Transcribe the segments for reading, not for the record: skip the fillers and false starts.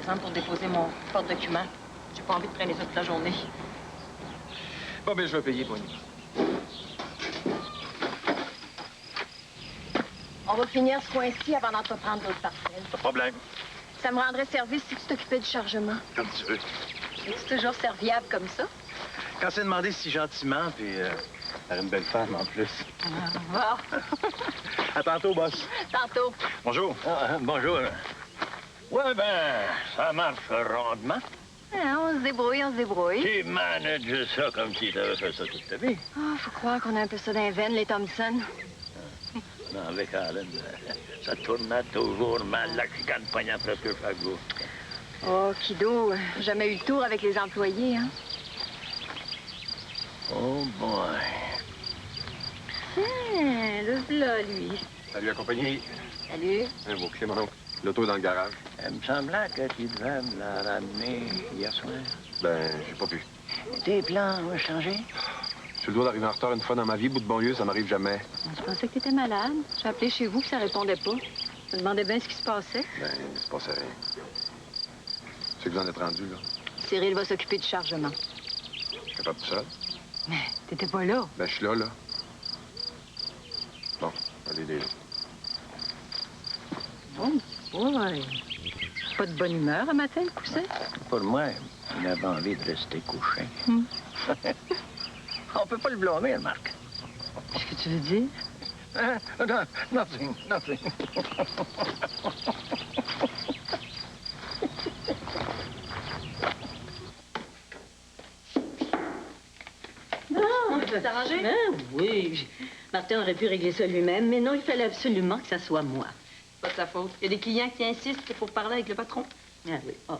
descendre pour déposer mon porte-document. J'ai pas envie de traîner ça toute la journée. Bon, ben, je vais payer, Bonnie. On va finir ce coin-ci avant d'entreprendre d'autres parcelles. Pas de problème. Ça me rendrait service si tu t'occupais du chargement. Comme tu veux. Es-tu toujours serviable comme ça? Quand c'est demandé si gentiment, puis par une belle femme en plus. Ah, À tantôt, boss. tantôt. Bonjour. Bonjour. Ouais, ben, ça marche rondement. Ah, on se débrouille, on se débrouille. Tu manages ça comme si tu avais fait ça toute ta vie. Ah, faut croire qu'on a un peu ça dans les veines, les Thompson. Non, avec Allen, ça tournait toujours mal, la chicane pognant presque chaque jour. Oh, Kido, jamais eu le tour avec les employés, hein? Oh boy. Le voilà, lui. Salut, la compagnie. Salut. Un beau clé, mon oncle. L'auto est dans le garage. Il me semblait que tu devais me la ramener hier soir. Ben, j'ai pas pu. Tes plans ont changé? Je suis le doigt d'arriver en retard une fois dans ma vie, bout de bon lieu, ça m'arrive jamais. Je pensais que t'étais malade. J'ai appelé chez vous, puis ça répondait pas. Je me demandais bien ce qui se passait. Ben, il se passait rien. C'est que vous en êtes rendu, là. Cyril va s'occuper du chargement. Capable tout seul? Mais t'étais pas là. Ben, je suis là. Bon, allez, là. Oh, ouais. Pas de bonne humeur un matin, le poussin? Pour moi, il avait envie de rester couché. On peut pas le blâmer, Marc. Qu'est-ce que tu veux dire? Non, nothing. C'est arrangé? Ben oui. Martin aurait pu régler ça lui-même, mais non, il fallait absolument que ça soit moi. Pas de sa faute. Il y a des clients qui insistent pour parler avec le patron. Ah oui. Oh.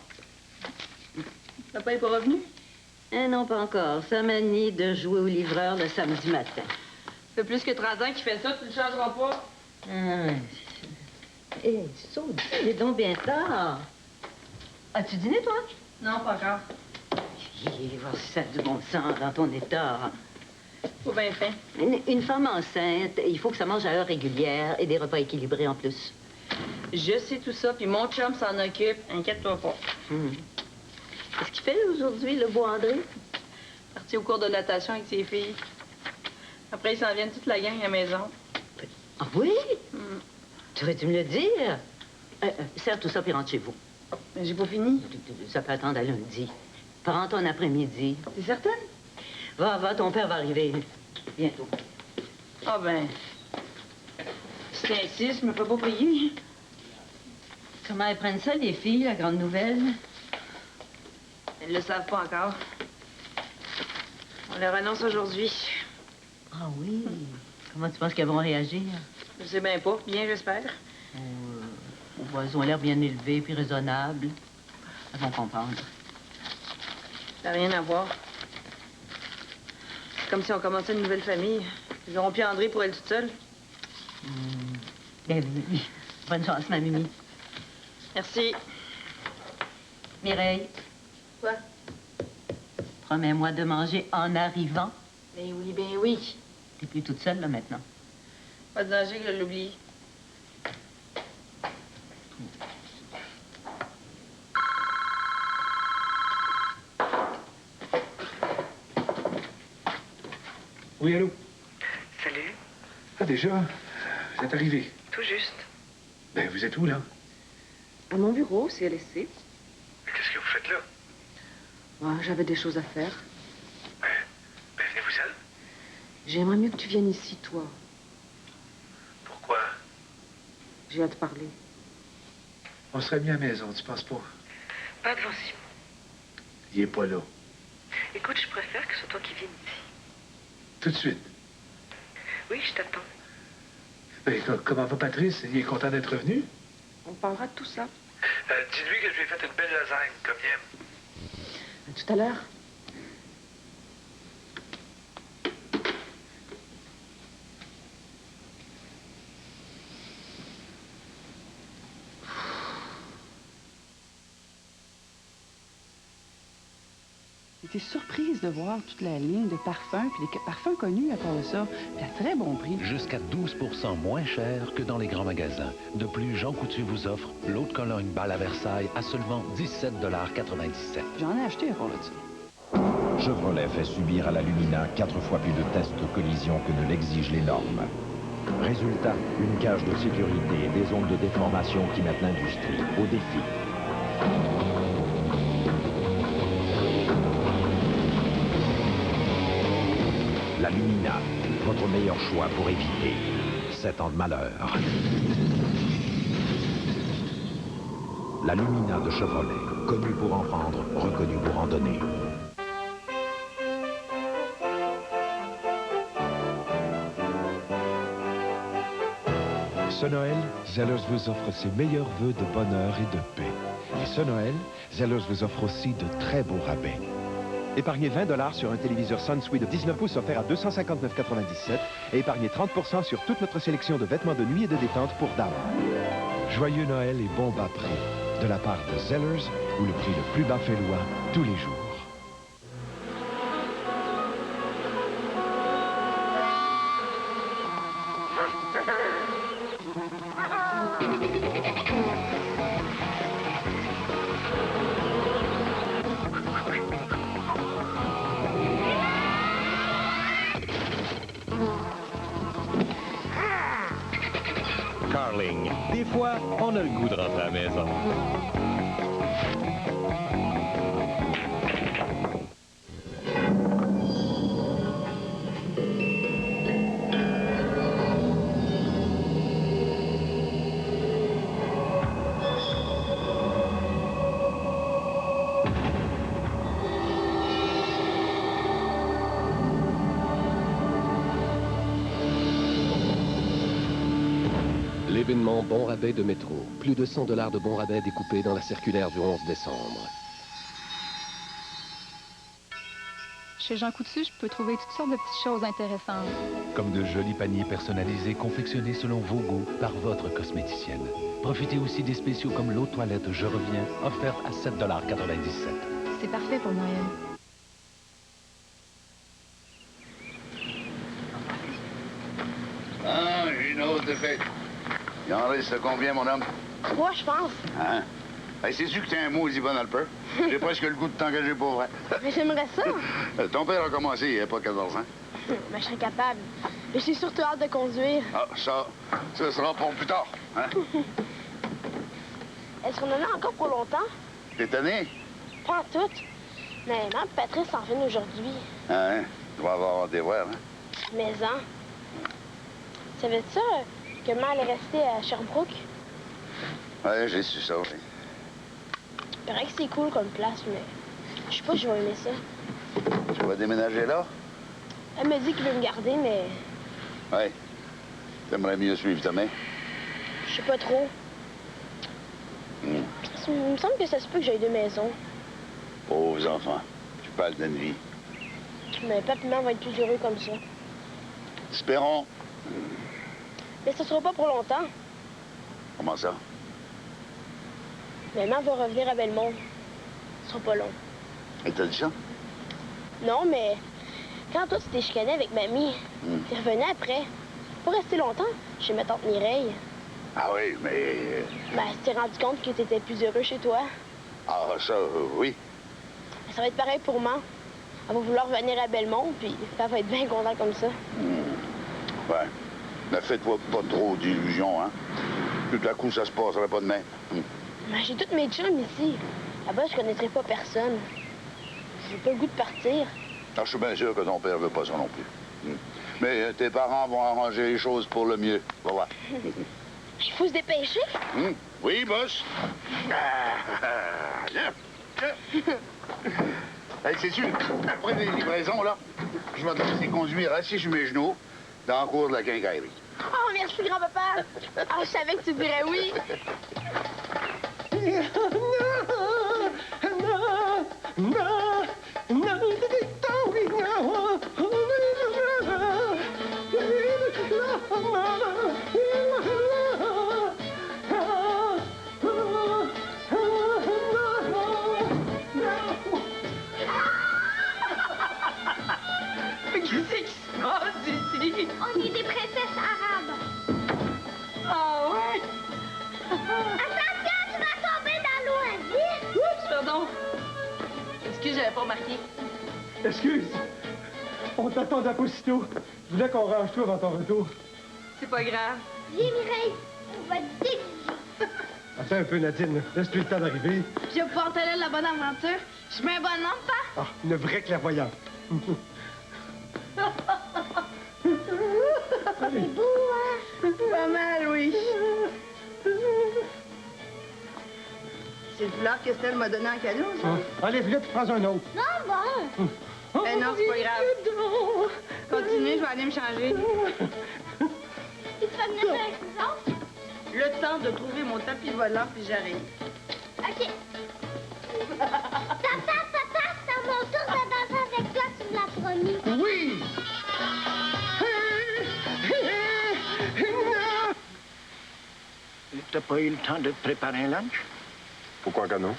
Papa n'est pas revenu? Eh non, pas encore. Ça manie de jouer au livreur le samedi matin. Ça fait plus que 30 ans qu'il fait ça, tu le changeras pas. Ah, hé, Saudi, il est donc bien tard. As-tu dîné, toi? Non, pas encore. Hi, voir si ça a du bon sens dans ton état. Faut bien faim. Une femme enceinte, il faut que ça mange à heure régulière et des repas équilibrés en plus. Je sais tout ça, puis mon chum s'en occupe. Inquiète-toi pas. Qu'est-ce qu'il fait aujourd'hui, le beau André? Parti au cours de natation avec ses filles. Après, ils s'en viennent toute la gang à la maison. Ah oui? Tu aurais-tu me le dire? Serre tout ça puis rentre chez vous. Mais j'ai pas fini. Ça peut attendre à lundi. Prends ton après-midi. T'es certaine? Va, ton père va arriver bientôt. Ah ben... Si t'insistes, je me fais pas prier. Comment elles prennent ça, les filles, la grande nouvelle? Elles le savent pas encore. On leur annonce aujourd'hui. Ah oui? Comment tu penses qu'elles vont réagir? Je sais bien pas. Bien, j'espère. Elles ont l'air bien élevées puis raisonnables. Elles vont comprendre. Ça n'a rien à voir. C'est comme si on commençait une nouvelle famille. Ils auront plus André pour elle toute seule. Ben oui. Bonne chance, ma Mimi. Merci. Mireille, Quoi? promets-moi de manger en arrivant. Ben oui, ben oui. T'es plus toute seule, là, maintenant. Pas de danger que je l'oublie. Oui, allô? Salut. Ah, déjà? Vous êtes arrivé? Tout juste. Ben, vous êtes où, là? À mon bureau, CLSC. Qu'est-ce que vous faites là? J'avais des choses à faire. Ben, venez-vous-en. J'aimerais mieux que tu viennes ici, toi. Pourquoi? J'ai à te parler. On serait mis à la maison, tu penses pas? Pas devant Simon. Il est pas là. Écoute, je préfère que ce soit toi qui viennes ici. Tout de suite. Oui, je t'attends. Ben, comment va Patrice? Il est content d'être revenu? On parlera de tout ça. Dis-lui que je lui ai fait une belle lasagne, comme il aime. À tout à l'heure. été surprise de voir toute la ligne de parfums, puis des parfums connus à part de ça, puis à très bon prix. Jusqu'à 12 % moins cher que dans les grands magasins. De plus, Jean Coutu vous offre l'eau de Cologne Bâle à Versailles à seulement 17,97 $. J'en ai acheté à part de ça. Chevrolet fait subir à la Lumina 4 fois plus de tests de collision que ne l'exigent les normes. Résultat, une cage de sécurité et des zones de déformation qui mettent l'industrie au défi. La Lumina, votre meilleur choix pour éviter 7 ans de malheur. La Lumina de Chevrolet, connue pour en prendre, reconnue pour en donner. Ce Noël, Zellers vous offre ses meilleurs vœux de bonheur et de paix. Et ce Noël, Zellers vous offre aussi de très beaux rabais. Épargnez 20 $ sur un téléviseur Sunsweet de 19 pouces offert à 259,97 € et épargnez 30 % sur toute notre sélection de vêtements de nuit et de détente pour dames. Joyeux Noël et bon bas prix de la part de Zellers, où le prix le plus bas fait loi tous les jours. Carling. Des fois, on a le goût de rentrer à la maison. L'événement Bon Rabais de Métro. Plus de 100 $ de bons rabais découpés dans la circulaire du 11 décembre. Chez Jean Coutu, je peux trouver toutes sortes de petites choses intéressantes. Comme de jolis paniers personnalisés confectionnés selon vos goûts par votre cosméticienne. Profitez aussi des spéciaux comme l'eau de toilette Je Reviens, offerte à 7,97 $. C'est parfait pour Noël. Ah, une autre défaite. Il en reste combien, mon homme? 3, je pense. Hein? Hey, c'est sûr que t'es un maudit bon alpeur. J'ai presque le goût de t'engager pour vrai. Mais j'aimerais ça. Ton père a commencé il n'y a pas 14 ans. Mais je serais capable. Mais j'ai surtout hâte de conduire. Ah, ça sera pour plus tard. Hein? Est-ce qu'on en a encore pour longtemps? T'es tanné? Pas en tout. Mais maman et Patrice s'en viennent aujourd'hui. Ah, hein? Tu vas avoir des voir, hein? Mais hein? Savais-tu ça, que maman allait rester à Sherbrooke? Ouais, j'ai su ça, oui. Il paraît que c'est cool comme place, mais je sais pas si je vais aimer ça. Tu vas déménager là? Elle m'a dit qu'il veut me garder, mais Ouais. T'aimerais mieux suivre ta main? je sais pas trop. Il me semble que ça se peut que j'aille 2 maisons. Pauvres enfants. Tu parles d'une vie. Mais papa et maman vont être plus heureux comme ça. Espérons. Mais ça sera pas pour longtemps. Comment ça? Maman va revenir à Belmont. Ce sera pas long. Elle t'a dit ça? Non, mais quand toi, tu t'es chicané avec mamie, t'es revenu après. Pas resté longtemps chez ma tante Mireille. Ah oui, mais... Ben, tu t'es rendu compte que t'étais plus heureux chez toi. Ah, ça, oui. Ça va être pareil pour moi. Elle va vouloir venir à Belmont, puis elle va être bien contente comme ça. Ouais. Mais fais-toi pas trop d'illusions, hein? Tout à coup, ça se passerait pas de même. Ben, j'ai toutes mes chums ici. Là-bas, je connaîtrai pas personne. J'ai pas le goût de partir. Ah, je suis bien sûr que ton père veut pas ça non plus. Mais tes parents vont arranger les choses pour le mieux. Va voir. Il faut se dépêcher. Oui, boss. Hey, sais-tu, après les livraisons, là, je vais te laisser conduire assis sur mes genoux dans le cours de la quincaillerie. Oh, merci, grand-papa. Ah, je savais que tu dirais oui. Pardon. Excuse, j'avais pas remarqué. Excuse. On t'attendait pas si tôt. Je voulais qu'on range tout avant ton retour. C'est pas grave. Viens, Mireille. On va te déguiser. Attends un peu, Nadine. Laisse-lui le temps d'arriver. Je vais pouvoir te aller la bonne aventure. Je mets un bon nom, pas? Ah, une vraie clairvoyante. C'est beau, hein? Pas mal, oui. C'est le fleur que Stella m'a donné en cadeau, ça? Allez, viens, tu prends un autre. Non, bon. Ben non, c'est pas grave. Continuez, je vais aller me changer. Et tu vas venir avec nous autres? Le temps de trouver mon tapis volant, puis j'arrive. OK. Papa, c'est à mon tour de danser avec toi, tu me l'as promis. Oui! T'as pas eu le temps de te préparer un lunch? Pourquoi que non?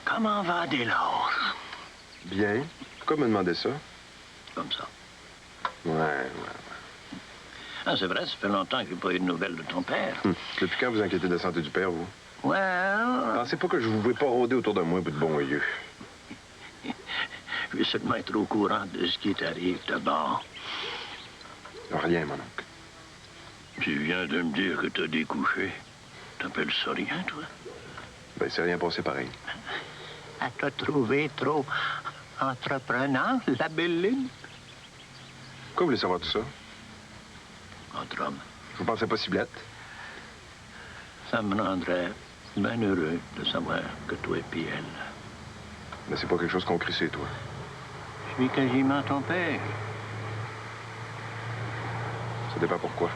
Comment va Delors? Bien. Pourquoi me demander ça? Comme ça. Ouais. Ah, c'est vrai, ça fait longtemps qu'il n'y a pas eu de nouvelles de ton père. Depuis quand vous inquiétez de la santé du père, vous? Well... Pensez pas que je vous vois pas rôder autour de moi, bout de bon yeux. Je vais seulement être au courant de ce qui t'arrive d'abord. Rien, mon oncle. Tu viens de me dire que t'as découché. T'appelles ça rien, toi? Ben, c'est rien passé pareil. Elle t'a trouvé trop entreprenant, la belle lune? Pourquoi vous voulez savoir tout ça? Entre hommes. Je vous pensais pas ciblette. Ça me rendrait bien heureux de savoir que toi et puis elle. Mais c'est pas quelque chose qu'on crissait, toi. Je suis quasiment ton père. Ça dépend pourquoi.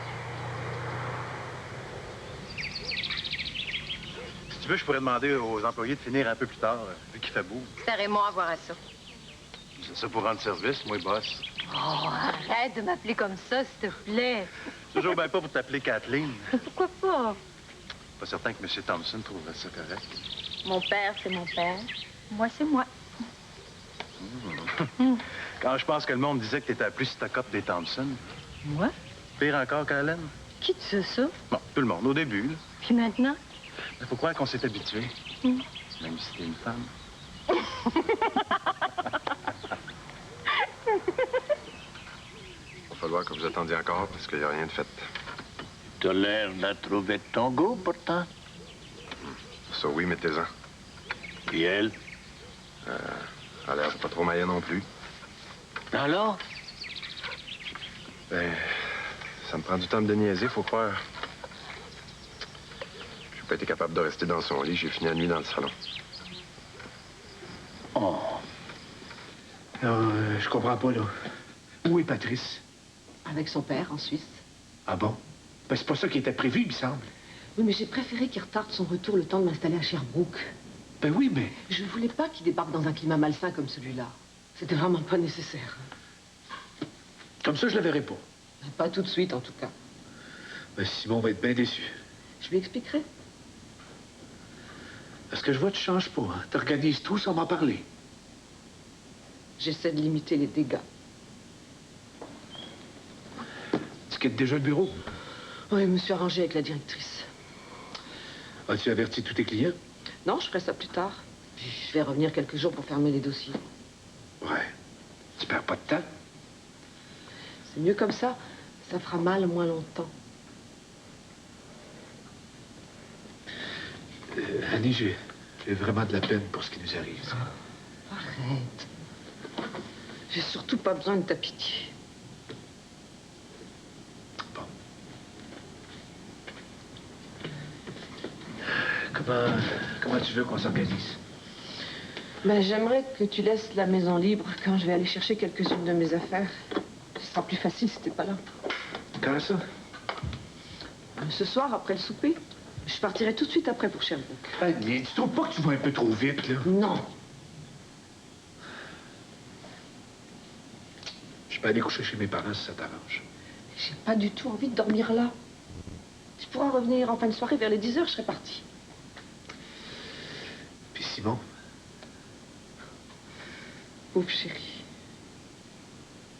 Si tu veux, je pourrais demander aux employés de finir un peu plus tard, vu qu'il fait beau. C'est Raymond à voir à ça. C'est ça pour rendre service, moi, boss. Oh, arrête de m'appeler comme ça, s'il te plaît. Toujours bien pas pour t'appeler Kathleen. Pourquoi pas? Pas certain que M. Thompson trouverait ça correct. Mon père, c'est mon père. Moi, c'est moi. Quand je pense que le monde disait que t'étais la plus stock-up des Thompson. Moi? Pire encore qu'Allen. Qui te dit ça? Bon, tout le monde, au début, là. Puis maintenant? Mais faut croire qu'on s'est habitué. Même si t'es une femme. Il va falloir que vous attendiez encore, parce qu'il n'y a rien de fait. T'as l'air de la trouver de ton goût, pourtant. Ça, oui, mettez-en. Puis elle? Elle a l'air de pas trop maillée non plus. Alors? Ben, ça me prend du temps de niaiser, faut croire. J'ai pas été capable de rester dans son lit. J'ai fini la nuit dans le salon. Oh. Je comprends pas, là. Où est Patrice? Avec son père, en Suisse. Ah bon? Ben, c'est pas ça qui était prévu, il me semble. Oui, mais j'ai préféré qu'il retarde son retour le temps de m'installer à Sherbrooke. Ben oui, mais... Je voulais pas qu'il débarque dans un climat malsain comme celui-là. C'était vraiment pas nécessaire. Comme ça, je la verrai pas. Pas tout de suite, en tout cas. Ben, Simon va être bien déçu. Je lui expliquerai. Parce que je vois que tu changes pas, hein? T'organises tout sans m'en parler. J'essaie de limiter les dégâts. Tu quittes déjà le bureau? Oui, je me suis arrangée avec la directrice. As-tu averti tous tes clients? Non, je ferai ça plus tard. Puis je vais revenir quelques jours pour fermer les dossiers. Ouais. Tu perds pas de temps? C'est mieux comme ça. Ça fera mal moins longtemps. Annie, j'ai vraiment de la peine pour ce qui nous arrive. Ça. Arrête. J'ai surtout pas besoin de ta pitié. Bon. Comment tu veux qu'on s'organise? Ben, j'aimerais que tu laisses la maison libre quand je vais aller chercher quelques-unes de mes affaires. Ce sera plus facile si t'es pas là. Quand ça? Ce soir, après le souper. Je partirai tout de suite après pour Sherbrooke. Annie, tu trouves pas que tu vas un peu trop vite, là? Non. Je peux aller coucher chez mes parents si ça t'arrange. J'ai pas du tout envie de dormir là. Tu pourras revenir en fin de soirée vers les 10 heures, je serai partie. Puis Simon? Pauvre chéri.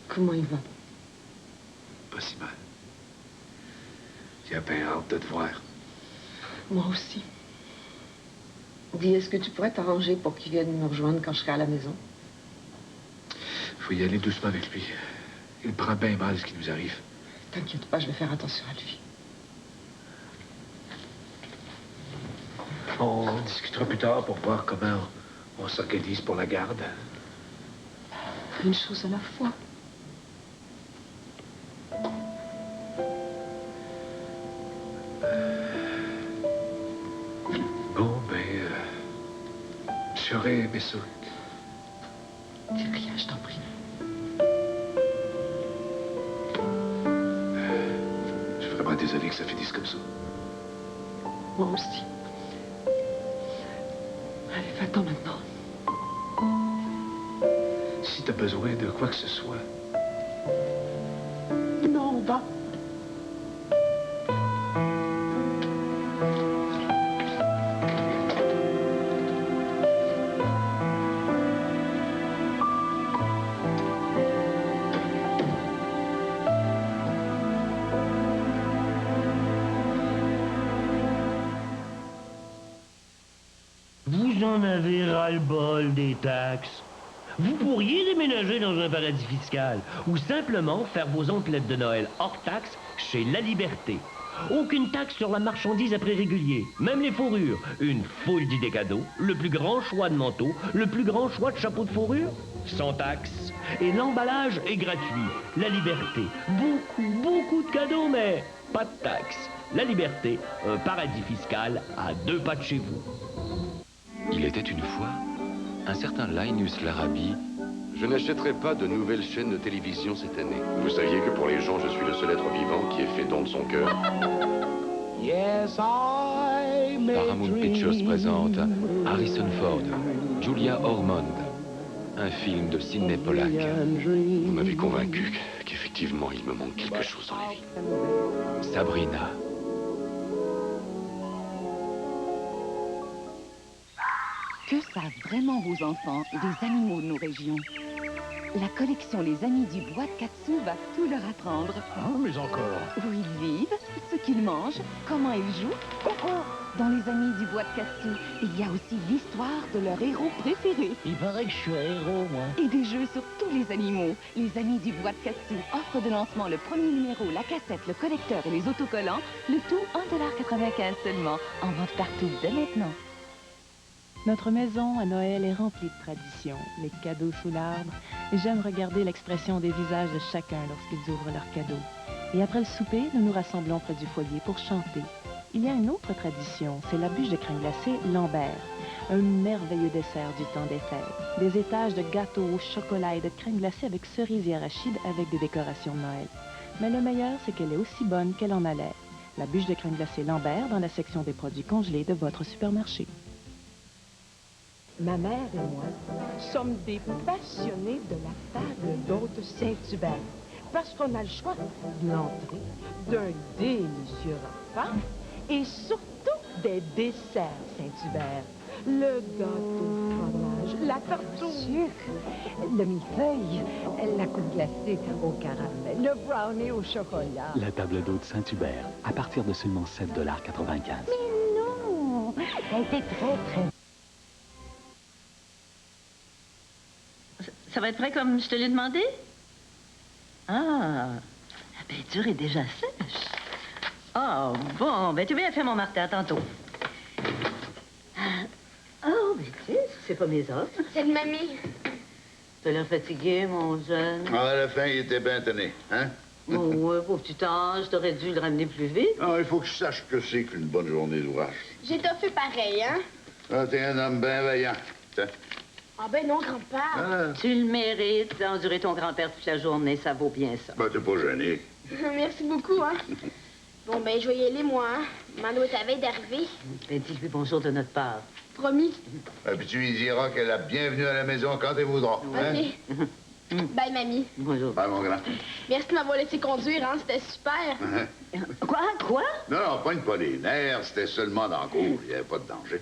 Comment il va? Pas si mal. J'ai bien hâte de te voir. Moi aussi. Dis, est-ce que tu pourrais t'arranger pour qu'il vienne me rejoindre quand je serai à la maison? Faut y aller doucement avec lui. Il prend bien mal ce qui nous arrive. T'inquiète pas, je vais faire attention à lui. On discutera plus tard pour voir comment on s'organise pour la garde. Une chose à la fois. Bon, j'aurais aimé ça. Dis rien, je t'en prie. Je suis vraiment désolé que ça finisse comme ça. Moi aussi. Allez, va-t'en maintenant. Si t'as besoin de quoi que ce soit. Non, va. Vous en avez ras-le-bol des taxes. Vous pourriez déménager dans un paradis fiscal ou simplement faire vos emplettes de Noël hors taxe chez La Liberté. Aucune taxe sur la marchandise à prix régulier, même les fourrures. Une foule d'idées cadeaux, le plus grand choix de manteaux, le plus grand choix de chapeaux de fourrure, sans taxe. Et l'emballage est gratuit. La Liberté, beaucoup de cadeaux, mais pas de taxe. La Liberté, un paradis fiscal à 2 pas de chez vous. Il était une fois un certain Linus Larrabee. Je n'achèterai pas de nouvelles chaînes de télévision cette année. Vous saviez que pour les gens, je suis le seul être vivant qui ait fait don de son cœur. Paramount Pictures présente Harrison Ford, Julia Ormond, un film de Sidney Pollack. Vous m'avez convaincu qu'effectivement, il me manque quelque chose dans la vie. Sabrina. Que savent vraiment vos enfants des animaux de nos régions? La collection Les Amis du Bois de Katsu va tout leur apprendre. Ah, mais encore. Où ils vivent, ce qu'ils mangent, comment ils jouent. Dans Les Amis du Bois de Katsu, il y a aussi l'histoire de leur héros préféré. Il paraît que je suis un héros, moi. Et des jeux sur tous les animaux. Les Amis du Bois de Katsu offre de lancement le premier numéro, la cassette, le collecteur et les autocollants. Le tout 1,95 $ seulement. En vente partout dès maintenant. Notre maison à Noël est remplie de traditions, les cadeaux sous l'arbre. J'aime regarder l'expression des visages de chacun lorsqu'ils ouvrent leurs cadeaux. Et après le souper, nous nous rassemblons près du foyer pour chanter. Il y a une autre tradition, c'est la bûche de crème glacée Lambert, un merveilleux dessert du temps des fêtes. Des étages de gâteaux au chocolat et de crème glacée avec cerises et arachides avec des décorations de Noël. Mais le meilleur, c'est qu'elle est aussi bonne qu'elle en a l'air. La bûche de crème glacée Lambert dans la section des produits congelés de votre supermarché. Ma mère et moi sommes des passionnés de la table d'hôte Saint-Hubert parce qu'on a le choix de l'entrée, d'un délicieux repas et surtout des desserts Saint-Hubert. Le gâteau au fromage, la tarte au sucre, le millefeuille, la coupe glacée au caramel, le brownie au chocolat. La table d'hôte Saint-Hubert, à partir de seulement 7,95 $. Mais non! Elle était très... Ça va être prêt comme je te l'ai demandé? Ah, la peinture est déjà sèche. Ah, bon, ben tu viens faire mon marteau, à tantôt. Oh, mais tu sais, c'est pas mes offres. C'est de mamie. T'as l'air fatigué, mon jeune. Ah, à la fin, il était bien tenu, hein? Oh, ouais, pauvre petit ange, t'aurais dû le ramener plus vite. Ah, il faut que je sache que c'est qu'une bonne journée d'ouvrage. J'ai toffé pareil, hein? Ah, t'es un homme bien vaillant. Tiens. Ah ben non, grand-père. Tu le mérites d'endurer ton grand-père toute la journée, ça vaut bien ça. Ben, t'es pas gêné. Merci beaucoup, hein? Bon, ben, je vais y aller, moi, hein? Mano est à veille d'arriver. Ben, dis-lui bonjour de notre part. Promis. Et puis tu lui diras qu'elle est la bienvenue à la maison quand elle voudra. OK. Bye, mamie. Bonjour. Bye, mon grand. Merci de m'avoir laissé conduire, hein? C'était super. Quoi? Non, non, pogne pas les nerfs. C'était seulement dans le cours. Il n'y avait pas de danger.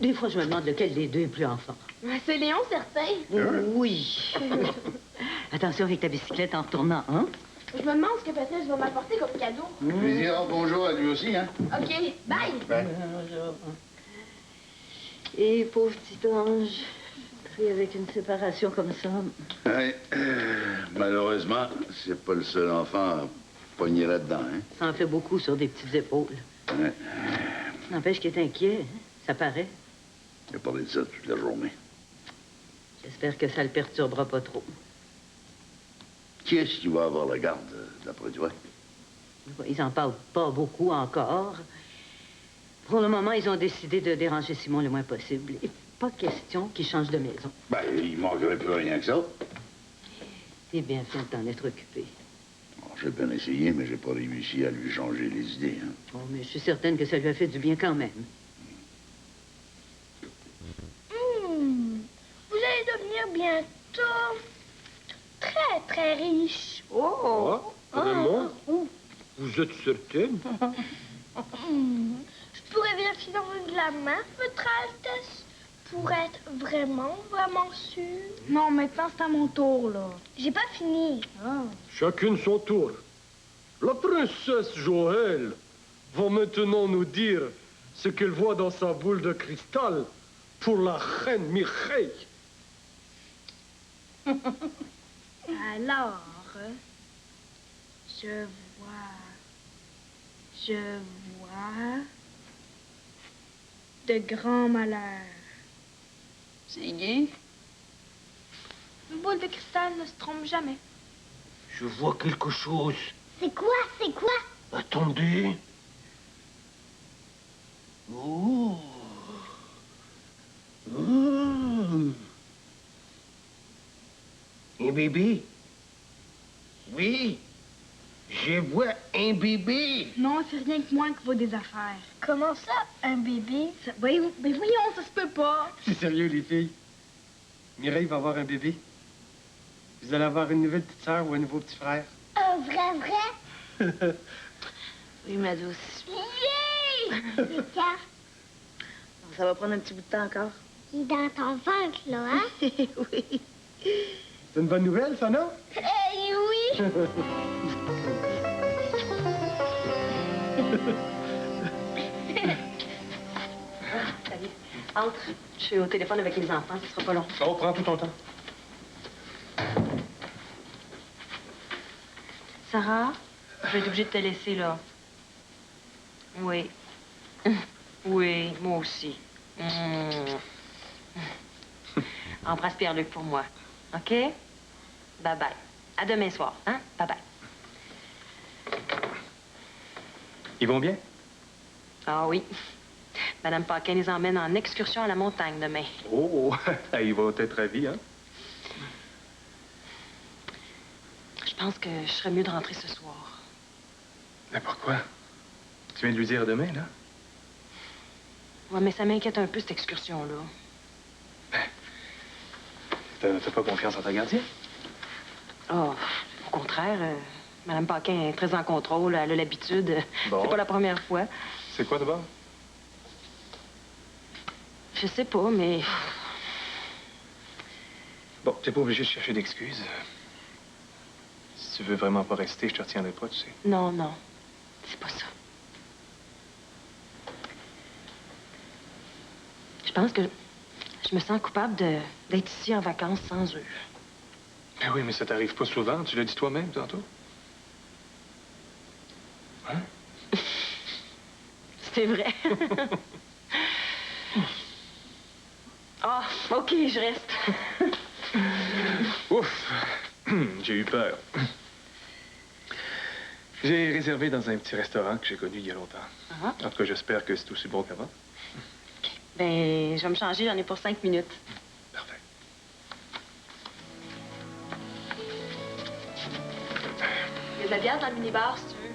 Des fois, je me demande lequel des deux est plus en forme. C'est Léon, certain. Oui. Attention avec ta bicyclette en retournant, hein? Je me demande ce que Patrice va m'apporter comme cadeau. Tu lui diras bonjour à lui aussi, hein? OK. Bye. Bye. Et pauvre petit ange, pris avec une séparation comme ça. Ouais. Malheureusement, c'est pas le seul enfant à pogner là-dedans, hein? Ça en fait beaucoup sur des petites épaules. Ouais. N'empêche qu'il est inquiet, hein? Ça paraît. Il a parlé de ça toute la journée. J'espère que ça le perturbera pas trop. Qui est-ce qui va avoir la garde, d'après toi? Ils en parlent pas beaucoup encore. Pour le moment, ils ont décidé de déranger Simon le moins possible. Et pas question qu'il change de maison. Ben, il manquerait plus rien que ça. C'est bien fait de t'en être occupé. Bon, j'ai bien essayé, mais j'ai pas réussi à lui changer les idées, hein. Oh, mais je suis certaine que ça lui a fait du bien quand même. Vous allez devenir bientôt très, très riche. Oh! Vraiment? Vous êtes certaine? Je pourrais vérifier dans de la main, votre Altesse, pour être vraiment, vraiment sûre. Non, maintenant c'est à mon tour, là. J'ai pas fini. Chacune son tour. La princesse Joël va maintenant nous dire ce qu'elle voit dans sa boule de cristal pour la reine Mireille. Alors, je vois de grands malheurs. C'est gay. Une boule de cristal ne se trompe jamais. Je vois quelque chose. C'est quoi? C'est quoi? Attendez. Oh. Un bébé? Oui. Je vois un bébé. Non, c'est rien que moi qui vois des affaires. Comment ça, un bébé? Voyons, ça se peut pas. C'est sérieux, les filles. Mireille va avoir un bébé. Vous allez avoir une nouvelle petite sœur ou un nouveau petit frère. Un vrai? Oui, ma douce. Yeah! C'est ça. Ça va prendre un petit bout de temps encore. Il est dans ton ventre, là, hein? Oui. C'est une bonne nouvelle, ça, non? Oui! Salut. Entre. Je suis au téléphone avec les enfants, ce sera pas long. Oh, prends tout ton temps. Sarah, je vais être obligée de te laisser, là. Oui. Oui, moi aussi. Embrasse Pierre-Luc pour moi. OK? Bye-bye. À demain soir, hein? Bye-bye. Ils vont bien? Ah oui. Madame Paquin les emmène en excursion à la montagne demain. Oh, ils vont être ravis, hein? Je pense que je serais mieux de rentrer ce soir. Mais pourquoi? Tu viens de lui dire demain, là? Ouais, mais ça m'inquiète un peu, cette excursion-là. T'as pas confiance en ta gardienne? Oh, au contraire, Madame Paquin est très en contrôle, elle a l'habitude. Bon. C'est pas la première fois. C'est quoi d'abord? Je sais pas, mais... Bon, t'es pas obligé de chercher d'excuses. Si tu veux vraiment pas rester, je te retiendrai pas, tu sais. Non, non. C'est pas ça. Je pense que je me sens coupable d'être ici en vacances sans eux. Ben oui, mais ça t'arrive pas souvent. Tu l'as dit toi-même tantôt. Hein? C'est vrai. Ah, OK, je reste. Ouf! J'ai eu peur. J'ai réservé dans un petit restaurant que j'ai connu il y a longtemps. Ah. En tout cas, j'espère que c'est aussi bon qu'avant. Ben, je vais me changer, j'en ai pour 5 minutes. Parfait. Il y a de la bière dans le minibar, si tu veux.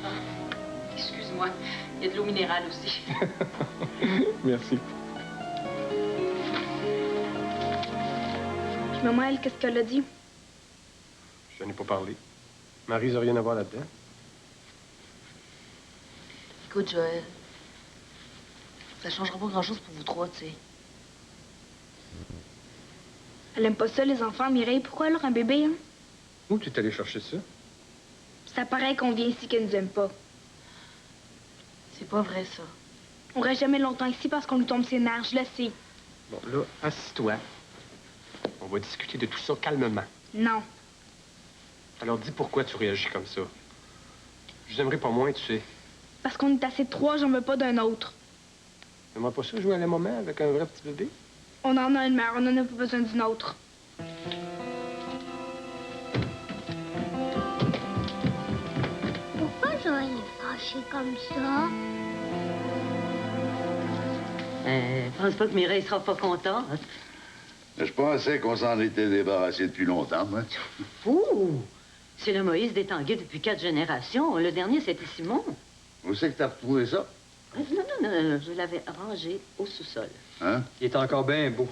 Ah, excuse-moi. Il y a de l'eau minérale aussi. Merci. Puis maman, elle, qu'est-ce qu'elle a dit? Je n'en ai pas parlé. Marie n'a rien à voir là-dedans. Écoute, Joël, ça changera pas grand-chose pour vous trois, tu sais. Elle aime pas ça, les enfants, Mireille. Pourquoi alors un bébé, hein? Où tu es allé chercher ça? Ça paraît qu'on vient ici qu'elle nous aime pas. C'est pas vrai, ça. On reste jamais longtemps ici parce qu'on nous tombe ses nerfs, je le sais. Bon, là, assis-toi. On va discuter de tout ça calmement. Non. Alors dis pourquoi tu réagis comme ça. Je n'aimerais pas moins, tu sais. Parce qu'on est assez de trois, j'en veux pas d'un autre. T'aimerais pas ça jouer à la moment avec un vrai petit bébé? On en a une mère, on en a pas besoin d'une autre. Pourquoi Joël est fâché comme ça? Je pense pas que Mireille sera pas contente. Je pensais qu'on s'en était débarrassé depuis longtemps, moi. Fou! C'est le Moïse des Tanguay depuis 4 générations. Le dernier, c'était Simon. Où c'est que t'as retrouvé ça? Non, je l'avais rangé au sous-sol. Hein? Il est encore bien beau.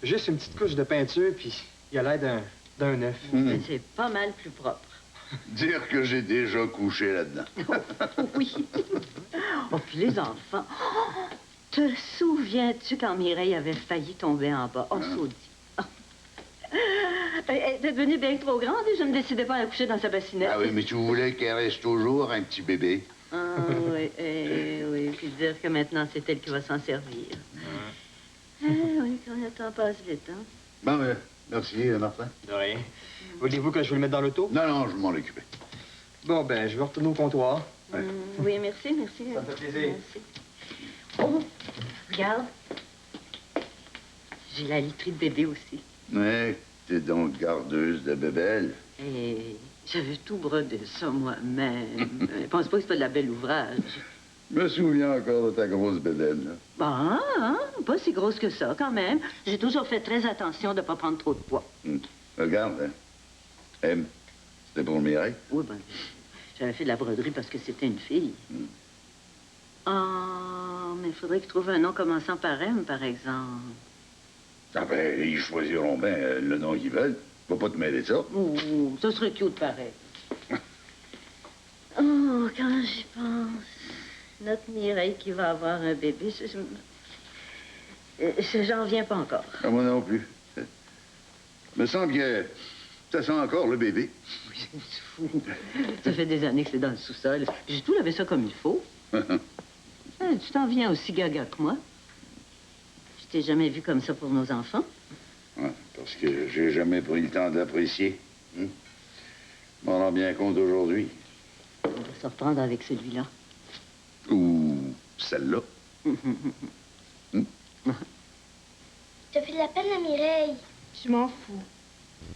Juste une petite couche de peinture, puis il a l'air d'un œuf. Mais c'est pas mal plus propre. Dire que j'ai déjà couché là-dedans. Oui. Oh, puis les enfants. Oh, te souviens-tu quand Mireille avait failli tomber en bas? Oh, saudi. Elle était devenue bien trop grande et je ne décidais pas à la coucher dans sa bassinette. Ah oui, mais tu voulais qu'elle reste toujours un petit bébé. Ah oui, oui, puis dire que maintenant, c'est elle qui va s'en servir. Oui, quand le temps passe vite, hein? Bon, merci, Martin. De rien. Voulez-vous que je vous le mette dans l'auto? Non, je m'en occupe. Bon, ben, je vais retourner au comptoir. Oui, merci. Ça me fait plaisir. Merci. Oh, regarde. J'ai la literie de bébé aussi. Ouais, t'es donc gardeuse de bébelles. Et j'avais tout brodé ça moi-même. Je pense pas que c'est pas de la belle ouvrage. Je me souviens encore de ta grosse bédaine, là. Bon, hein? Pas si grosse que ça, quand même. J'ai toujours fait très attention de ne pas prendre trop de poids. Regarde, hein. M, c'était pour Mireille? Oui, ben, j'avais fait de la broderie parce que c'était une fille. Ah, mais il faudrait qu'ils trouvent un nom commençant par M, par exemple. Ah ben, ils choisiront bien le nom qu'ils veulent. Faut pas te mêler de ça. Oh, ça serait cute, pareil. Oh, quand j'y pense, notre Mireille qui va avoir un bébé, j'en reviens pas encore. Ah, moi non plus. Me semble que ça sent encore le bébé. Oui, c'est fou. Ça fait des années que c'est dans le sous-sol. J'ai tout lavé ça comme il faut. Tu t'en viens aussi gaga que moi. Je t'ai jamais vu comme ça pour nos enfants. Ouais, parce que j'ai jamais pris le temps d'apprécier. Je m'en rends bien compte aujourd'hui. On va se reprendre avec celui-là. Ou celle-là. T'as fait de la peine à Mireille. Je m'en fous.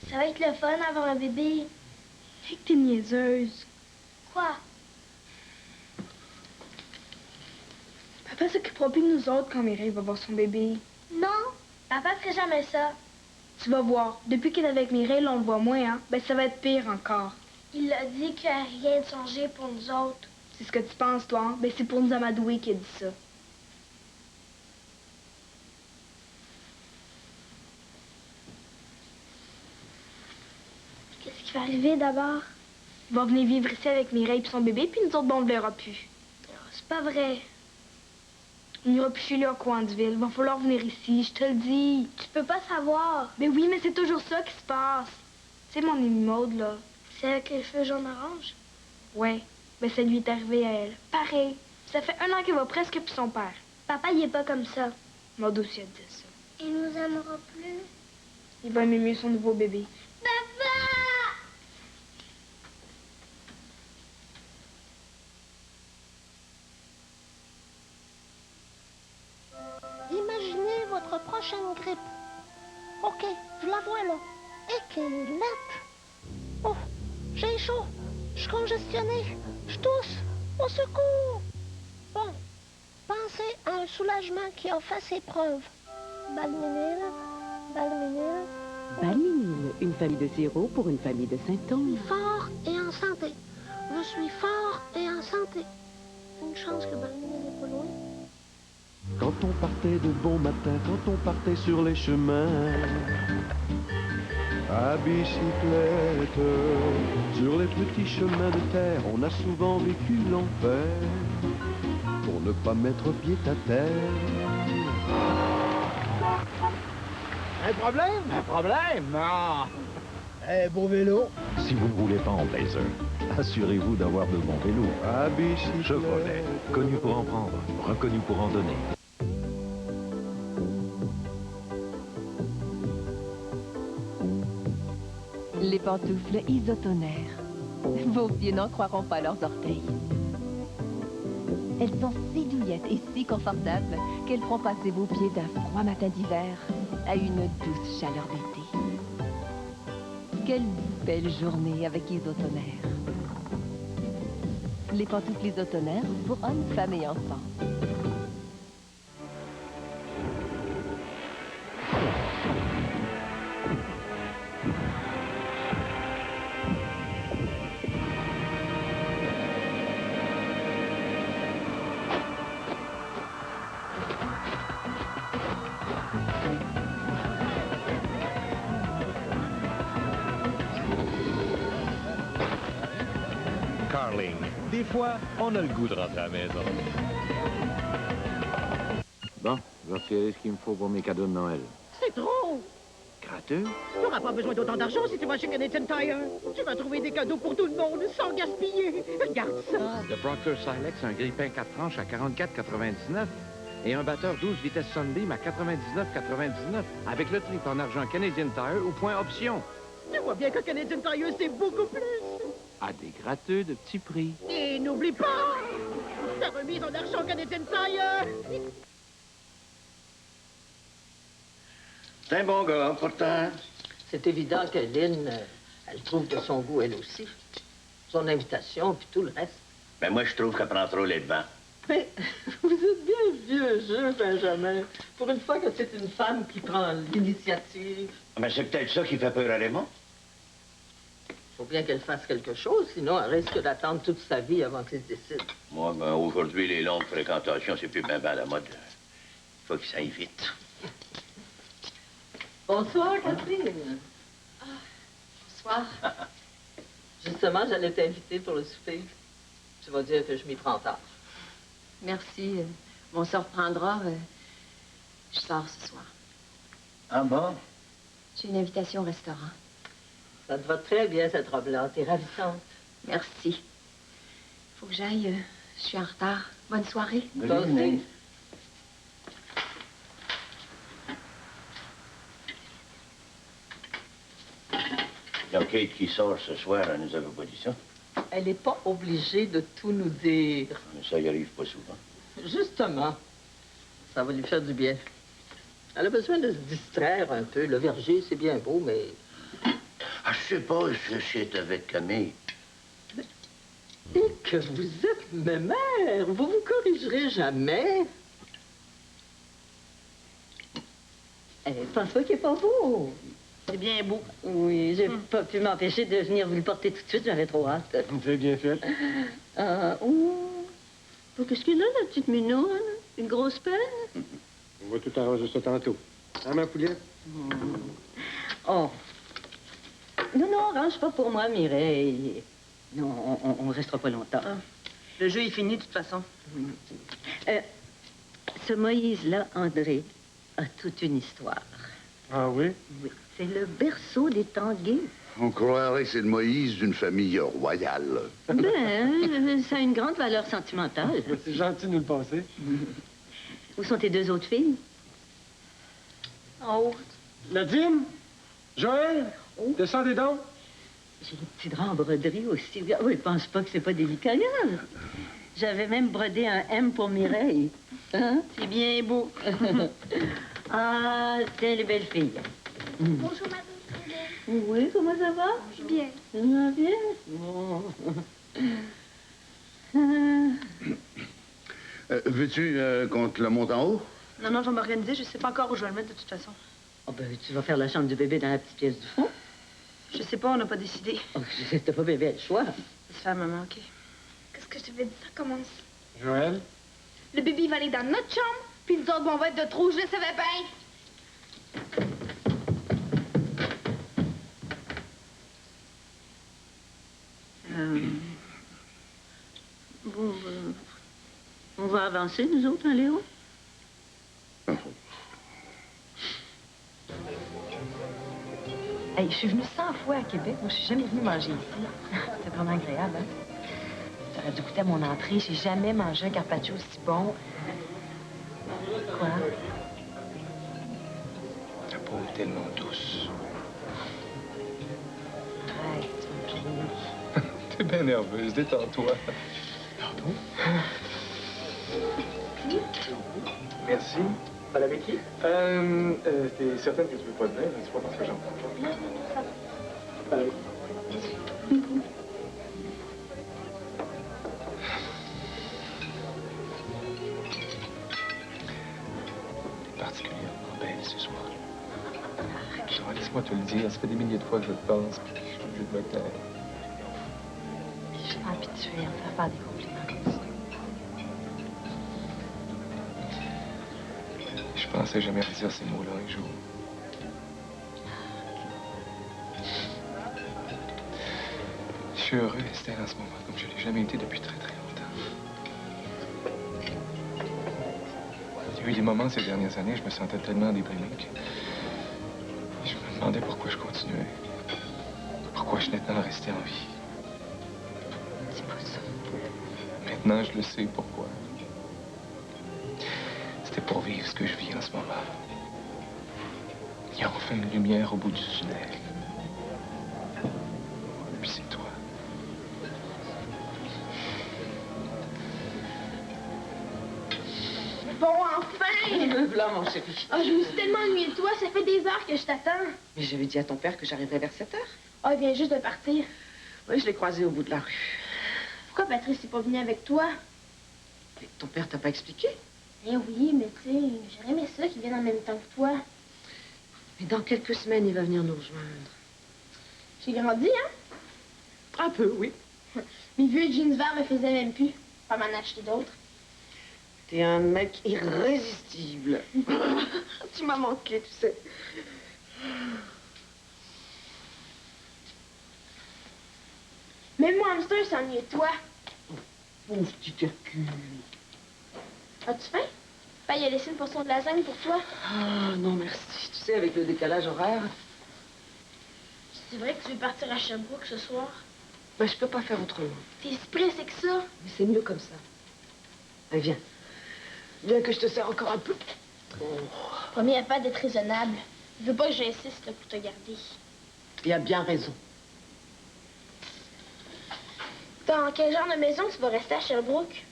Ça va être le fun d'avoir un bébé. Et que t'es niaiseuse. Quoi? Papa s'occupera plus de nous autres quand Mireille va voir son bébé. Non, papa ferait jamais ça. Tu vas voir. Depuis qu'il est avec Mireille, on le voit moins, hein? Ben, ça va être pire encore. Il a dit qu'il n'y a rien de changé pour nous autres. C'est ce que tu penses, toi, hein? Ben, c'est pour nous amadouer qu'il a dit ça. Qu'est-ce qui va arriver d'abord? Il va venir vivre ici avec Mireille et son bébé, puis nous autres, ben, on le verra plus. C'est pas vrai. On n'ira plus chez lui au coin de ville. Il va falloir venir ici, je te le dis. Tu peux pas savoir. Ben oui, mais c'est toujours ça qui se passe. Tu sais, mon amie Maude, là. C'est avec les cheveux jaune orange? Ouais. Ben ça lui est arrivé à elle. Pareil. Ça fait 1 an qu'elle va presque plus son père. Papa, il est pas comme ça. Maude aussi a dit ça. Il nous aimera plus. Il va aimer mieux son nouveau bébé. Papa! Imaginez votre prochaine grippe. OK, je la vois là. Et qu'elle est laite. Oh, j'ai chaud. Je suis congestionnée. Je tousse. Au secours. Bon, pensez à un soulagement qui a fait ses preuves. Balménil, Balménil. Balménil, une famille de sirop pour une famille de symptômes. Fort et en santé. Je suis fort et en santé. Une chance que Balménil n'est pas loin. Quand on partait de bon matin, quand on partait sur les chemins, à bicyclette, sur les petits chemins de terre, on a souvent vécu l'enfer, pour ne pas mettre pied à terre. Un problème? Un problème? Non! Eh, beau vélo. Si vous ne roulez pas en Blazer, assurez-vous d'avoir de bons vélos. À bicyclette. Chevrolet, connu pour en prendre, reconnu pour en donner. Les pantoufles isotonnerres. Vos pieds n'en croiront pas leurs orteils. Elles sont si douillettes et si confortables qu'elles feront passer vos pieds d'un froid matin d'hiver à une douce chaleur d'été. Quelle belle journée avec isotonnerre. Les pantoufles isotonnerres pour hommes, femmes et enfants. Carling. Des fois, on a le goût de rentrer à la maison. Bon, je vais retirer ce qu'il me faut pour mes cadeaux de Noël. C'est trop! Gratteux? Tu n'auras pas besoin d'autant d'argent si tu vas chez Canadian Tire. Tu vas trouver des cadeaux pour tout le monde sans gaspiller. Regarde ça. Le Proctor Silex, un grille-pain 4 tranches à 44,99 et un batteur 12 vitesses Sunbeam à 99,99 avec le trip en argent Canadian Tire ou point option. Tu vois bien que Canadian Tire, c'est beaucoup plus. À des gratteux de petits prix. Et n'oublie pas, ta remise en argent Canadian Tire. C'est un bon gars, pourtant. C'est évident que Lynn, elle trouve de son goût, elle aussi. Son invitation, puis tout le reste. Ben moi, je trouve qu'elle prend trop les devants. Mais vous êtes bien vieux jeu, Benjamin. Pour une fois que c'est une femme qui prend l'initiative. Ben c'est peut-être ça qui fait peur à Raymond. Faut bien qu'elle fasse quelque chose, sinon elle risque d'attendre toute sa vie avant qu'il se décide. Moi, ben aujourd'hui, les longues fréquentations, c'est plus bien à la mode. Il faut qu'il s'aille vite. Bonsoir, Catherine. Bonsoir. Justement, j'allais t'inviter pour le souper. Tu vas dire que je m'y prends tard. Merci. On se reprendra. Je sors ce soir. Ah bon? J'ai une invitation au restaurant. Ça te va très bien, cette robe-là. T'es ravissante. Merci. Faut que j'aille. Je suis en retard. Bonne soirée. Toi aussi. Il y a Kate qui sort ce soir, elle nous avait pas dit ça. Elle n'est pas obligée de tout nous dire. Mais ça y arrive pas souvent. Justement, ça va lui faire du bien. Elle a besoin de se distraire un peu. Le verger, c'est bien beau, mais... Ah, je sais pas si c'est avec Camille. Et que vous êtes mémère. Vous vous corrigerez jamais. Pense pas qu'il est pas beau. C'est bien beau. Oui, j'ai pas pu m'empêcher de venir vous le porter tout de suite. J'avais trop hâte. C'est bien fait. Qu'est-ce qu'il a, la petite minoune? Une grosse peine? On va tout arranger ça tantôt. Hein, ma poulette? Oh. Non, range pas pour moi, Mireille. Non, on restera pas longtemps. Le jeu est fini, de toute façon. Ce Moïse-là, André, a toute une histoire. Ah oui? Oui. C'est le berceau des Tanguay. On croirait que c'est le Moïse d'une famille royale. Ben, ça a une grande valeur sentimentale. C'est gentil de nous le passer. Où sont tes deux autres filles? En haut. Nadine? Joël? Descendez donc. J'ai des petits draps en broderie aussi. Oui, pense pas que c'est pas délicat. J'avais même brodé un M pour Mireille. Hein? C'est bien beau. Ah, tiens, les belles filles. Bonjour, madame. Oui, comment ça va? Bien. Ça va bien? Bon. Veux-tu qu'on te le monte en haut? Non, je vais m'organiser. Je sais pas encore où je vais le mettre, de toute façon. Oh, ben, tu vas faire la chambre du bébé dans la petite pièce du fond? Je sais pas, on n'a pas décidé. Oh, t'as pas bébé le choix. Ça se fait à maman, OK. Qu'est-ce que je te vais dire? Ça commence. Joël? Le bébé va aller dans notre chambre, puis nous autres, on va être de trop. Je le savais bien. Bon, on va avancer, nous autres, hein, Léo? Hey, je suis venue 100 fois à Québec. Moi, je suis jamais venue manger ici. C'est vraiment agréable, hein? J'aurais dû goûter à mon entrée. J'ai jamais mangé un carpaccio aussi bon. Quoi? Ta peau est tellement douce. Arrête, tu me trouves. T'es bien nerveuse, détends-toi. Pardon? Merci. Pas avec qui? T'es certaine que tu veux pas de vin? C'est pas parce que j'en prends pas. Non, ça va. Pas avec. T'es particulièrement belle ce soir. Alors, laisse-moi te le dire, ça fait des milliers de fois que je te pense, puis je suis obligé de me taire. Je suis pas habituée à me faire faire des compliments comme ça. Je pensais jamais dire ces mots-là un jour. Je suis heureux, Estelle, en ce moment, comme je l'ai jamais été depuis très, très longtemps. Il y a eu des moments ces dernières années, je me sentais tellement déprimé que je me demandais pourquoi je continuais. Pourquoi je tenais tant à rester en vie. C'est pas ça. Maintenant, je le sais pourquoi. C'était pour vivre ce que je vis en ce moment. Il y a enfin une lumière au bout du tunnel. Puis c'est toi. Bon, enfin! Me voilà, mon chéri. Ah, je me suis tellement ennuyée de toi. Ça fait des heures que je t'attends. Mais j'avais dit à ton père que j'arriverais vers 7 heures. Ah, il vient juste de partir. Oui, je l'ai croisé au bout de la rue. Pourquoi Patrice n'est pas venu avec toi? Mais ton père t'a pas expliqué? Eh oui, mais tu sais, j'aurais aimé ça qu'il vienne en même temps que toi. Mais dans quelques semaines, il va venir nous rejoindre. J'ai grandi, hein? Un peu, oui. Mes vieux jeans verts me faisaient même plus. Pas m'en acheter d'autres. T'es un mec irrésistible. Tu m'as manqué, tu sais. Même mon hamster s'ennuie de toi. Pauvre petit Hercule. As-tu faim? Papa, il a laissé une portion de lasagne pour toi. Ah, non, merci. Tu sais, avec le décalage horaire... C'est vrai que tu veux partir à Sherbrooke ce soir? Ben, je peux pas faire autrement. T'es si pressé que ça? Mais c'est mieux comme ça. Allez, viens. Viens que je te sers encore un peu. Promis à pas d'être raisonnable. Il veut pas que j'insiste là, pour te garder. Il a bien raison. Dans quel genre de maison tu vas rester à Sherbrooke?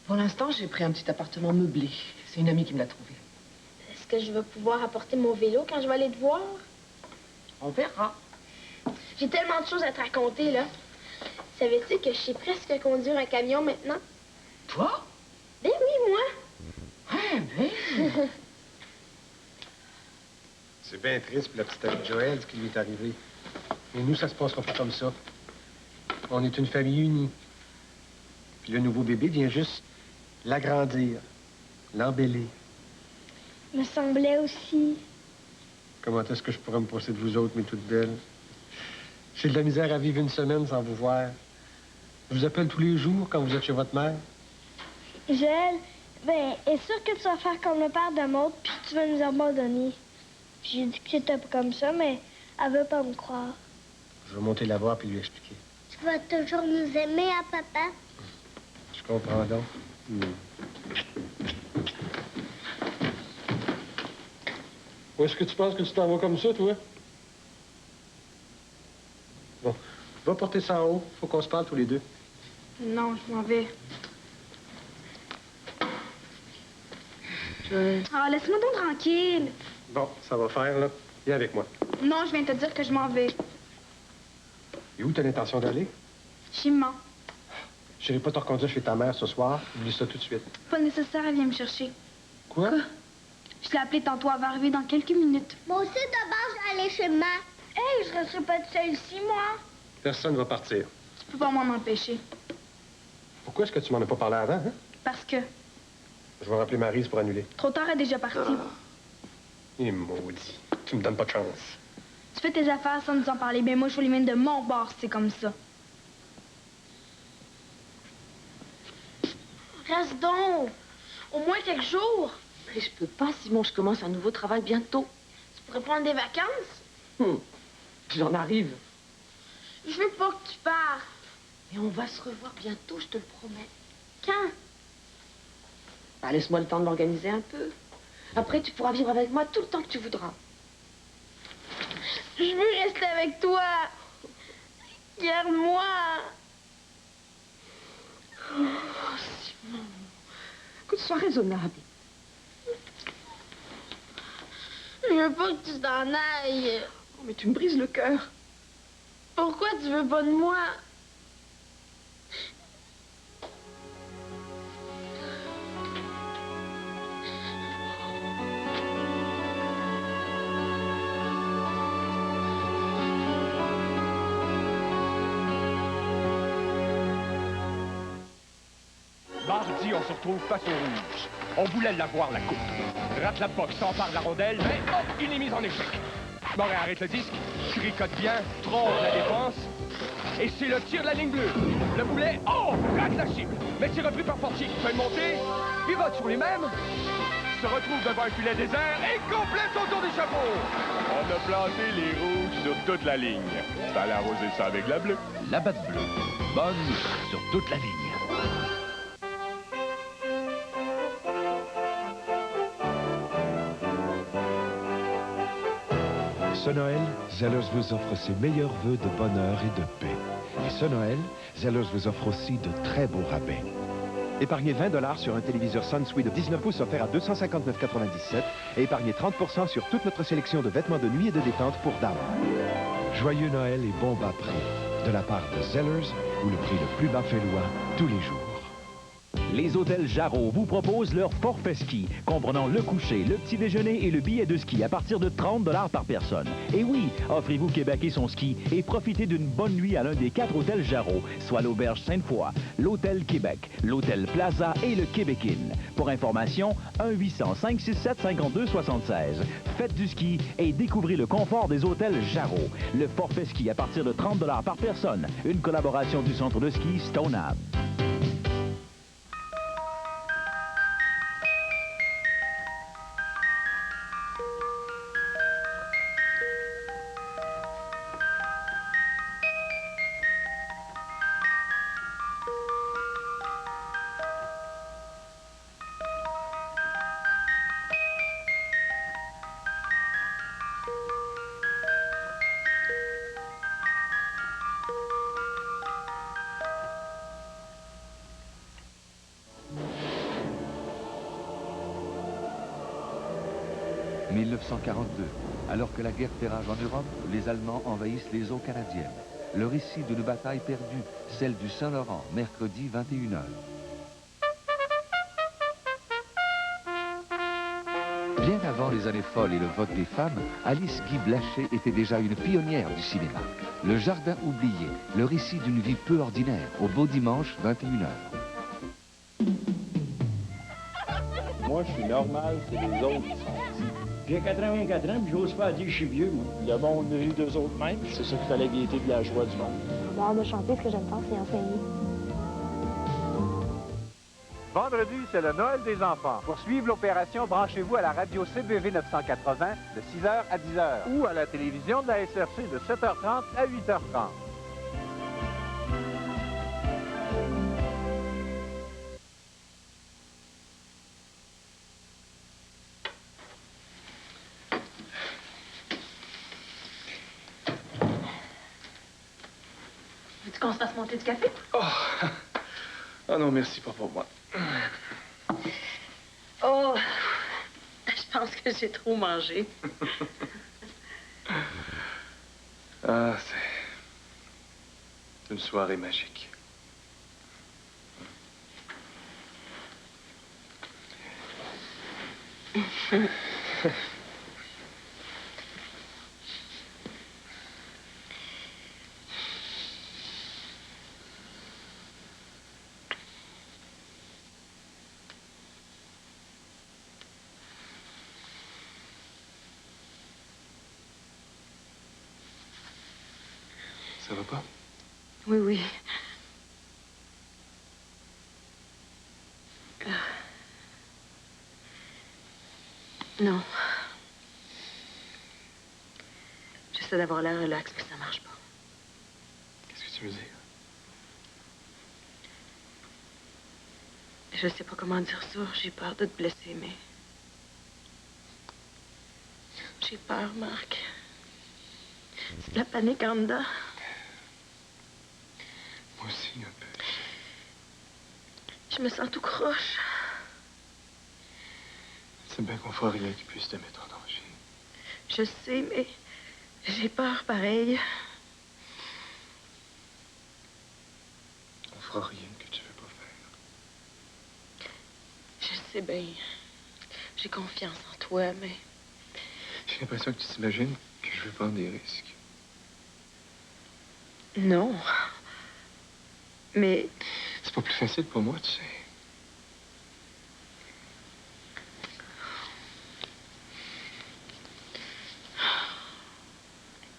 Pour l'instant, j'ai pris un petit appartement meublé. C'est une amie qui me l'a trouvé. Est-ce que je vais pouvoir apporter mon vélo quand je vais aller te voir? On verra. J'ai tellement de choses à te raconter, là. Savais-tu que je sais presque conduire un camion maintenant? Toi? Ben oui, moi. Ah, ben. C'est bien triste pour la petite amie de Joël, ce qui lui est arrivé. Mais nous, ça se passera pas comme ça. On est une famille unie. Puis le nouveau bébé vient juste l'agrandir, l'embellir. Me semblait aussi. Comment est-ce que je pourrais me passer de vous autres, mes toutes belles? J'ai de la misère à vivre une semaine sans vous voir. Je vous appelle tous les jours quand vous êtes chez votre mère. Joël, ben, est sûr que tu vas faire comme le père de Maud, puis tu vas nous abandonner. J'ai dit que c'était pas comme ça, mais elle veut pas me croire. Je vais monter la voir puis lui expliquer. Tu vas toujours nous aimer, hein, papa? Je comprends donc. Où est-ce que tu penses que tu t'en vas comme ça, toi? Bon, va porter ça en haut. Faut qu'on se parle tous les deux. Non, je m'en vais. Ah, laisse-moi donc tranquille. Bon, ça va faire, là. Viens avec moi. Non, je viens te dire que je m'en vais. Et où t'as l'intention d'aller? Chez maman. Je n'irai pas te reconduire chez ta mère ce soir. Oublie ça tout de suite. Pas nécessaire, elle vient me chercher. Quoi? Je l'ai appelée tantôt, elle va arriver dans quelques minutes. Moi aussi, d'abord, je vais aller chez maman. Hey, je resterai pas toute seule ici, moi. Personne ne va partir. Tu peux pas m'en empêcher. Pourquoi est-ce que tu m'en as pas parlé avant, hein? Parce que Je vais rappeler Maryse pour annuler. trop tard, elle est déjà partie. Et maudit. Tu me donnes pas de chance. Tu fais tes affaires sans nous en parler. Ben moi, je vais les mettre de mon bord, c'est comme ça. Reste donc. Au moins quelques jours. Mais je peux pas, Simon. Je commence un nouveau travail bientôt. Tu pourrais prendre des vacances? J'en arrive. Je veux pas que tu partes. Mais on va se revoir bientôt, je te le promets. Quand? Ben, laisse-moi le temps de m'organiser un peu. Après, tu pourras vivre avec moi tout le temps que tu voudras. Je veux rester avec toi. Garde-moi. Oh, Simon. Écoute, sois raisonnable. Je veux pas que tu t'en ailles. Oh, mais tu me brises le cœur. Pourquoi tu veux pas de moi? Mardi, on se retrouve face au rouge. On voulait l'avoir, la coupe. Rate la POC, s'empare de la rondelle, mais hop, il est mis en échec. Moret arrête le disque, tricote bien, trompe la défense, et c'est le tir de la ligne bleue. Le boulet, oh, rate la cible. Mais c'est repris par Fortier qui fait une montée, pivote sur lui-même, se retrouve devant un filet désert et complète son tour d'échafaud. On a planté les rouges sur toute la ligne. Fallait arroser ça avec la bleue. La batte bleue, bonne sur toute la ligne. Ce Noël, Zellers vous offre ses meilleurs vœux de bonheur et de paix. Et ce Noël, Zellers vous offre aussi de très beaux rabais. Épargnez 20 $ sur un téléviseur Sunsweet de 19 pouces offert à 259,97 et épargnez 30 % sur toute notre sélection de vêtements de nuit et de détente pour dames. Joyeux Noël et bon bas prix de la part de Zellers, où le prix le plus bas fait loi tous les jours. Les hôtels Jarreau vous proposent leur forfait ski, comprenant le coucher, le petit déjeuner et le billet de ski à partir de 30 $ par personne. Et oui, offrez-vous Québec et son ski et profitez d'une bonne nuit à l'un des 4 hôtels Jarreau, soit l'Auberge Sainte-Foy, l'Hôtel Québec, l'Hôtel Plaza et le Québec Inn. Pour information, 1-800-567-5276. Faites du ski et découvrez le confort des hôtels Jarreau. Le forfait ski à partir de 30 $ par personne. Une collaboration du centre de ski Stoneham. « 1942. Alors que la guerre fait rage en Europe, les Allemands envahissent les eaux canadiennes. Le récit d'une bataille perdue, celle du Saint-Laurent, mercredi 21h. Bien avant les années folles et le vote des femmes, Alice Guy Blaché était déjà une pionnière du cinéma. Le Jardin oublié, le récit d'une vie peu ordinaire, au beau dimanche 21h. Moi, je suis normal, c'est les autres qui sont ici. J'ai 84 ans, puis j'ose pas dire que je suis vieux, moi. Le monde a eu d'eux autres mêmes, c'est ça qu'il fallait gaieté de la joie du monde. Dehors de chanter, ce que j'aime faire, c'est enseigner. Vendredi, c'est le Noël des enfants. Pour suivre l'opération, branchez-vous à la radio CBV 980 de 6h à 10h ou à la télévision de la SRC de 7h30 à 8h30. Veux-tu qu'on se fasse monter du café? Oh! Ah non, merci, pas pour moi. Oh! Je pense que j'ai trop mangé. Ah, c'est une soirée magique. Ça va pas? Oui, oui. Non. J'essaie d'avoir l'air relax, mais ça marche pas. Qu'est-ce que tu veux dire? Je sais pas comment dire ça. J'ai peur de te blesser, mais... J'ai peur, Marc. C'est de la panique en dedans. Moi aussi, un peu. Je me sens tout croche. C'est bien qu'on fera rien qui puisse te mettre en danger. Je sais, mais j'ai peur pareil. On fera rien que tu veux pas faire. Je sais bien. J'ai confiance en toi, mais... J'ai l'impression que tu t'imagines que je veux prendre des risques. Non. Mais... C'est pas plus facile pour moi, tu sais.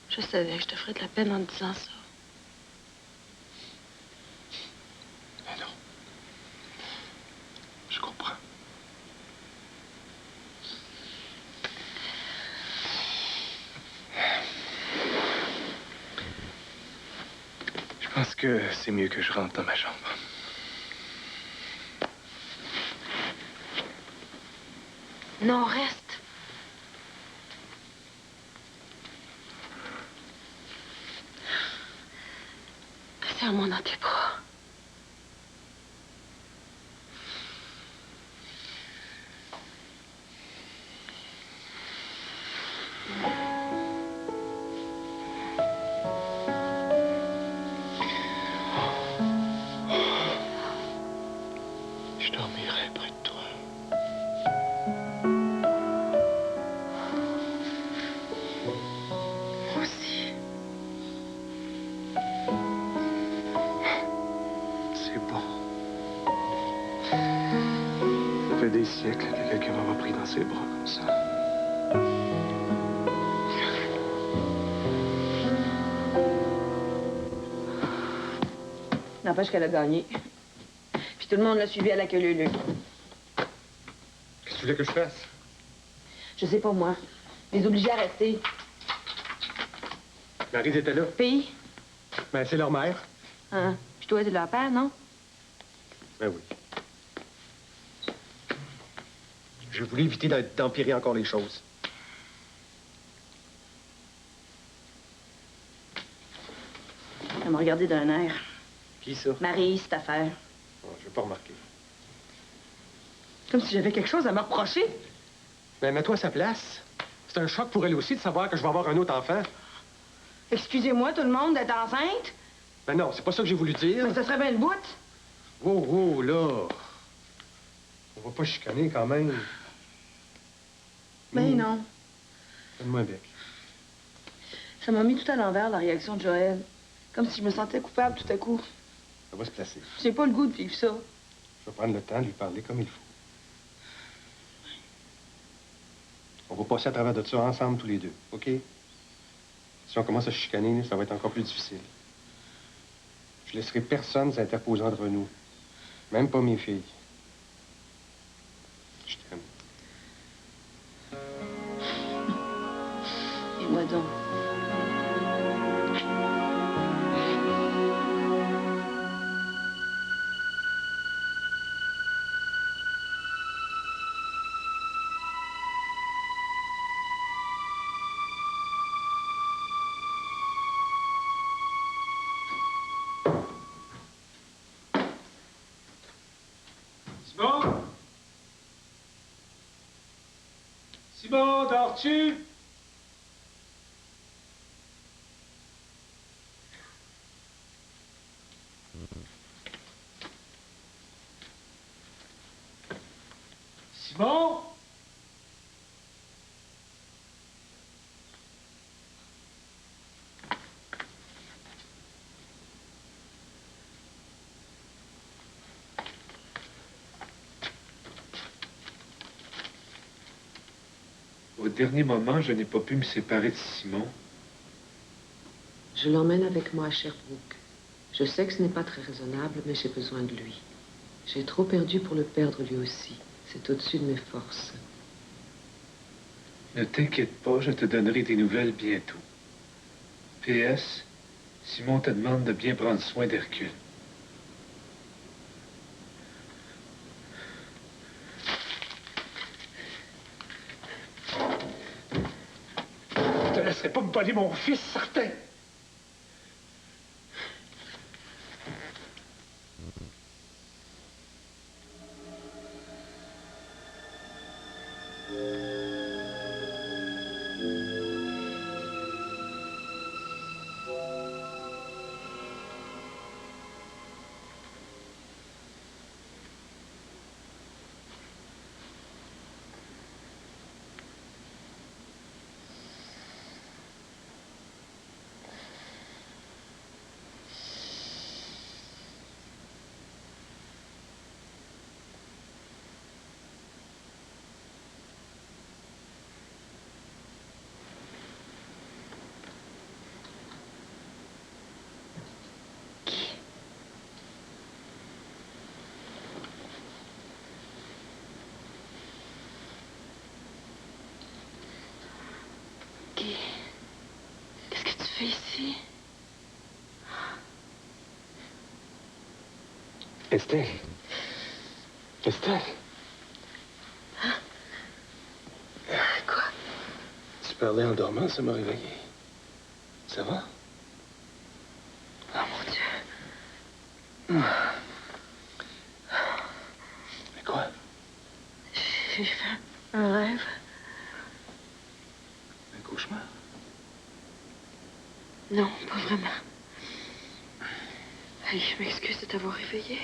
Je savais que je te ferais de la peine en te disant ça. Mais non. Je comprends. Je pense que c'est mieux que je rentre dans ma chambre. Non, reste. Serre-moi dans tes bras. Je dormirai près de toi. Moi aussi. C'est bon. Ça fait des siècles que quelqu'un m'a pris dans ses bras comme ça. N'empêche qu'elle a gagné. Puis tout le monde l'a suivi à la queue leu-leu. Qu'est-ce que tu voulais que je fasse? Je sais pas, moi. Les obliger à rester. Maryse était là. Puis? Ben, c'est leur mère. Hein? Puis toi, t'es leur père, non? Ben oui. J'ai voulu éviter d'empirer encore les choses. Elle m'a regardé d'un air. Qui ça? Marie, cette affaire. Oh, je vais pas remarquer. Comme si j'avais quelque chose à me reprocher. Ben, mets-toi à sa place. C'est un choc pour elle aussi de savoir que je vais avoir un autre enfant. Excusez-moi, tout le monde, d'être enceinte. Ben non, c'est pas ça que j'ai voulu dire. Mais ça serait bien le bout. Wow, wow, là. On va pas chicaner quand même. Ben non. Donne-moi un bec. Ça m'a mis tout à l'envers, la réaction de Joël. Comme si je me sentais coupable tout à coup. Ça va se placer. J'ai pas le goût de vivre ça. Je vais prendre le temps de lui parler comme il faut. On va passer à travers de ça ensemble, tous les deux, OK? Si on commence à chicaner, ça va être encore plus difficile. Je laisserai personne s'interposer entre nous. Même pas mes filles. Je t'aime. Et moi donc. Simon? Simon, dors-tu? Simon? Au dernier moment, je n'ai pas pu me séparer de Simon. Je l'emmène avec moi à Sherbrooke. Je sais que ce n'est pas très raisonnable, mais j'ai besoin de lui. J'ai trop perdu pour le perdre lui aussi. C'est au-dessus de mes forces. Ne t'inquiète pas, je te donnerai des nouvelles bientôt. PS, Simon te demande de bien prendre soin d'Hercule. laisserai pas me voler mon fils, certain. Qu'est-ce que tu fais ici? Estelle. Estelle. Quoi? Tu parlais en dormant, ça m'a réveillé. Ça va? Oh mon Dieu. Mais quoi? J'ai fait un rêve. Un cauchemar? Non, pas vraiment. Allez, je m'excuse de t'avoir réveillé.